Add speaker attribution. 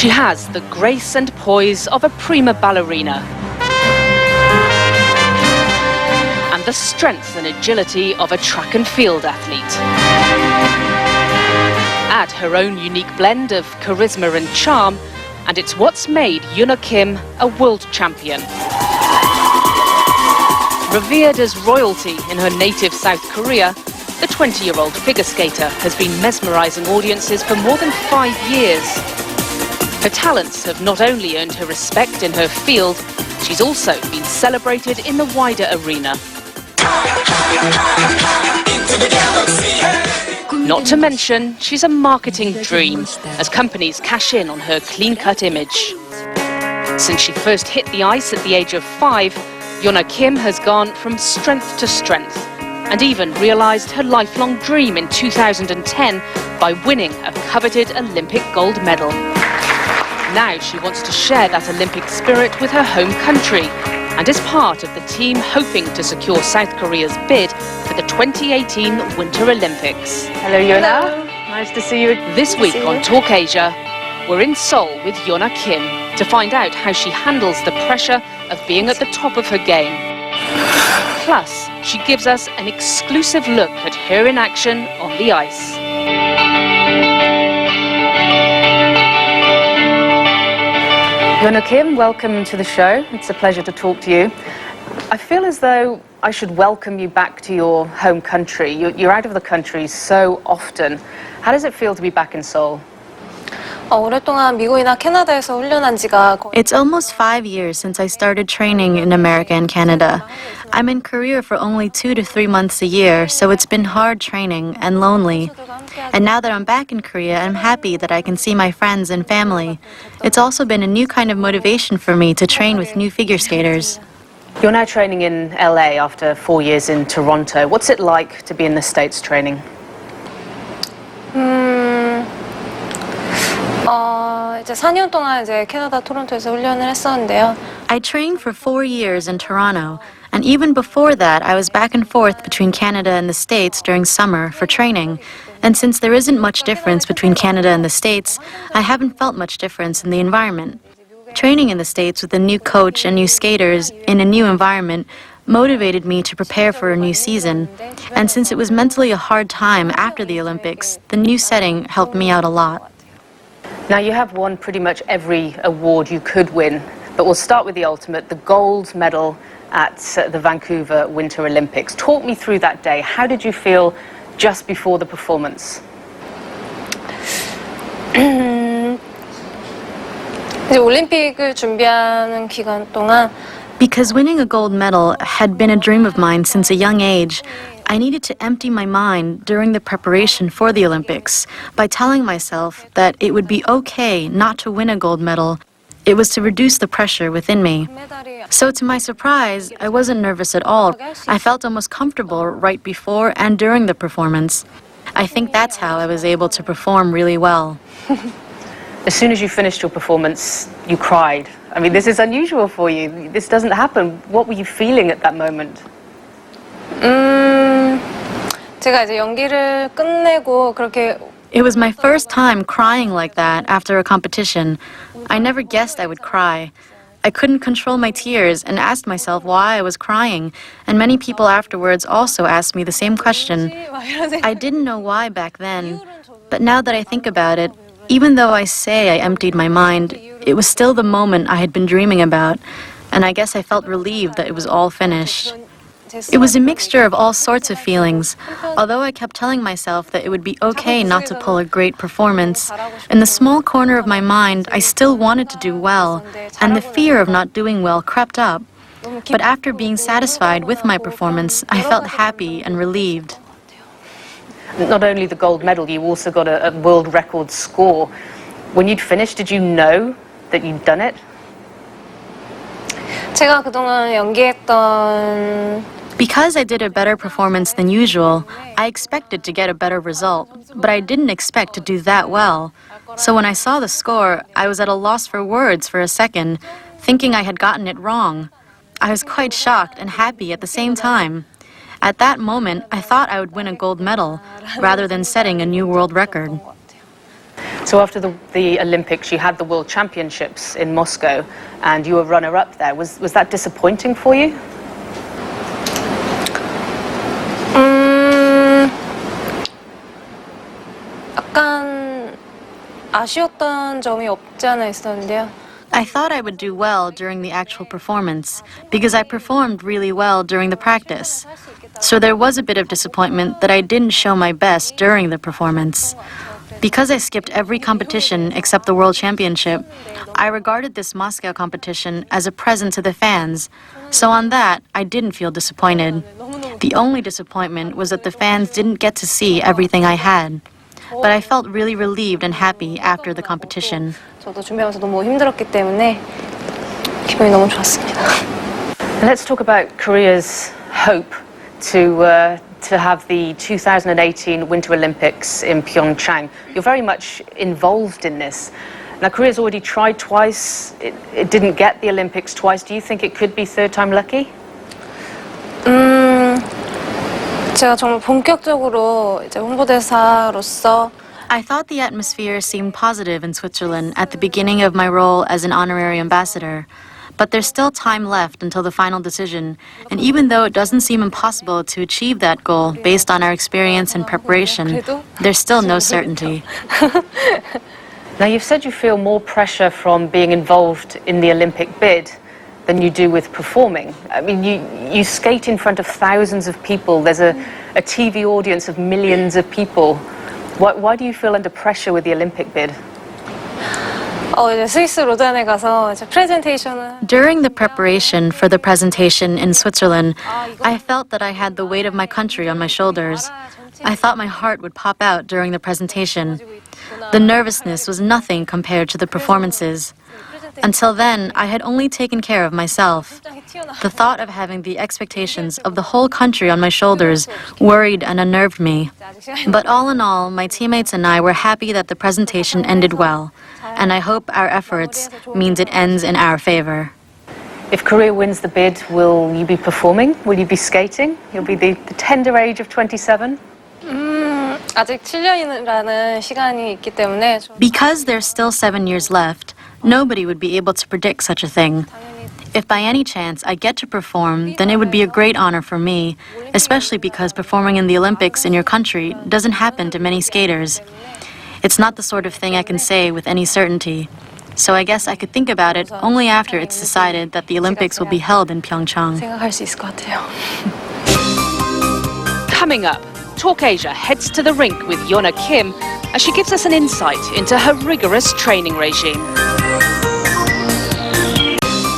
Speaker 1: She has the grace and poise of a prima ballerina and the strength and agility of a track and field athlete. Add her own unique blend of charisma and charm, and it's what's made Yuna Kim a world champion. Revered as royalty in her native South Korea, the 20-year-old figure skater has been mesmerizing audiences for more than 5 years. Her talents have not only earned her respect in her field, she's also been celebrated in the wider arena. Not to mention, she's a marketing dream, as companies cash in on her clean-cut image. Since she first hit the ice at the age of 5, Yuna Kim has gone from strength to strength, and even realized her lifelong dream in 2010 by winning a coveted Olympic gold medal. Now she wants to share that Olympic spirit with her home country, and is part of the team hoping to secure South Korea's bid for the 2018 Winter Olympics.
Speaker 2: Hello, Yuna.
Speaker 1: Hello.
Speaker 2: Nice to see you.
Speaker 1: This week on Talk Asia, we're in Seoul with Yuna Kim to find out how she handles the pressure of being at the top of her game. Plus, she gives us an exclusive look at her in action on the ice.
Speaker 2: Yuna Kim, welcome to the show. It's a pleasure to talk to you. I feel as though I should welcome you back to your home country. You're out of the country so often. How does it feel to be back in Seoul?
Speaker 3: 오랫동안 미국이나 캐나다에서 훈련한 지가
Speaker 4: It's almost 5 years since I started training in America and Canada. I'm in Korea for only 2 to 3 months a year, so it's been hard training and lonely. And now that I'm back in Korea, I'm happy that I can see my friends and family. It's also been a new kind of motivation for me to train with new figure skaters.
Speaker 2: You're now training in LA after 4 years in Toronto. What's it like to be in the States training?
Speaker 3: 이제 4년 동안 이제 캐나다 토론토에서 훈련을 했었는데요.
Speaker 4: I trained for 4 years in Toronto, and even before that, I was back and forth between Canada and the States during summer for training. And since there isn't much difference between Canada and the States, I haven't felt much difference in the environment. Training in the States with a new coach and new skaters in a new environment motivated me to prepare for a new season. And since it was mentally a hard time after the Olympics, the new setting helped me out a lot.
Speaker 2: Now, you have won pretty much every award you could win, but we'll start with the ultimate, the gold medal at the Vancouver Winter Olympics. Talk me through that day. How did you feel just before the performance?
Speaker 3: 이제 올림픽을 준비하는 기간 동안
Speaker 4: Because winning a gold medal had been a dream of mine since a young age, I needed to empty my mind during the preparation for the Olympics by telling myself that it would be okay not to win a gold medal. It was to reduce the pressure within me. So to my surprise, I wasn't nervous at all. I felt almost comfortable right before and during the performance. I think that's how I was able to perform really well.
Speaker 2: As soon as you finished your performance, you cried. I mean, this is unusual for you. This doesn't happen. What were you feeling at that moment?
Speaker 3: 제가 이제 연기를 끝내고 그렇게
Speaker 4: It was my first time crying like that after a competition. I never guessed I would cry. I couldn't control my tears and asked myself why I was crying, and many people afterwards also asked me the same question. I didn't know why back then, but now that I think about it, even though I say I emptied my mind, it was still the moment I had been dreaming about, and I guess I felt relieved that it was all finished. It was a mixture of all sorts of feelings. Although I kept telling myself that it would be okay not to pull a great performance, in the small corner of my mind, I still wanted to do well, and the fear of not doing well crept up. But after being satisfied with my performance, I felt happy and relieved.
Speaker 2: Not only the gold medal, you also got a world record score. When you'd finished, did you know that you'd done it?
Speaker 3: 제가 그동안 연기했던
Speaker 4: Because I did a better performance than usual, I expected to get a better result, but I didn't expect to do that well. So when I saw the score, I was at a loss for words for a second, thinking I had gotten it wrong. I was quite shocked and happy at the same time. At that moment, I thought I would win a gold medal, rather than setting a new world record.
Speaker 2: So after the Olympics, you had the World Championships in Moscow, and you were runner-up there. Was that disappointing for you?
Speaker 3: 약간 아쉬웠던 점이 없지 않아 있었는데요.
Speaker 4: I thought I would do well during the actual performance because I performed really well during the practice. So there was a bit of disappointment that I didn't show my best during the performance. Because I skipped every competition except the World Championship, I regarded this Moscow competition as a present to the fans. So on that, I didn't feel disappointed. The only disappointment was that the fans didn't get to see everything I had. But I felt really relieved and happy after the competition.
Speaker 3: 저도 준비하면서 너무 힘들었기 때문에 기분이 너무 좋았습니다.
Speaker 2: Let's talk about Korea's hope to have the 2018 Winter Olympics in Pyeongchang. You're very much involved in this. Now, Korea's already tried twice. It didn't get the Olympics twice. Do you think it could be third time lucky?
Speaker 3: 제가 정말 본격적으로 이제 홍보대사로서
Speaker 4: I thought the atmosphere seemed positive in Switzerland at the beginning of my role as an honorary ambassador. But there's still time left until the final decision, and even though it doesn't seem impossible to achieve that goal based on our experience and preparation, there's still no certainty.
Speaker 2: Now, you've said you feel more pressure from being involved in the Olympic bid than you do with performing. I mean, you skate in front of thousands of people. There's a TV audience of millions of people. Why do you feel under pressure with the Olympic bid?
Speaker 3: 이제 스위스 로잔에 가서 이제 프레젠테이션을
Speaker 4: During the preparation for the presentation in Switzerland, I felt that I had the weight of my country on my shoulders. I thought my heart would pop out during the presentation. The nervousness was nothing compared to the performances. Until then, I had only taken care of myself. The thought of having the expectations of the whole country on my shoulders worried and unnerved me. But all in all, my teammates and I were happy that the presentation ended well, and I hope our efforts means it ends in our favor.
Speaker 2: If Korea wins the bid, will you be performing? Will you be skating? You'll be the tender age of 27?
Speaker 3: 아직 7년이라는 시간이 있기 때문에
Speaker 4: Because there's still 7 years left, nobody would be able to predict such a thing. If by any chance I get to perform, then it would be a great honor for me, especially because performing in the Olympics in your country doesn't happen to many skaters. It's not the sort of thing I can say with any certainty. So I guess I could think about it only after it's decided that the Olympics will be held in Pyeongchang.
Speaker 3: 생각할 수 있을 것 같아요.
Speaker 1: Coming up, Talk Asia heads to the rink with Yuna Kim as she gives us an insight into her rigorous training regime.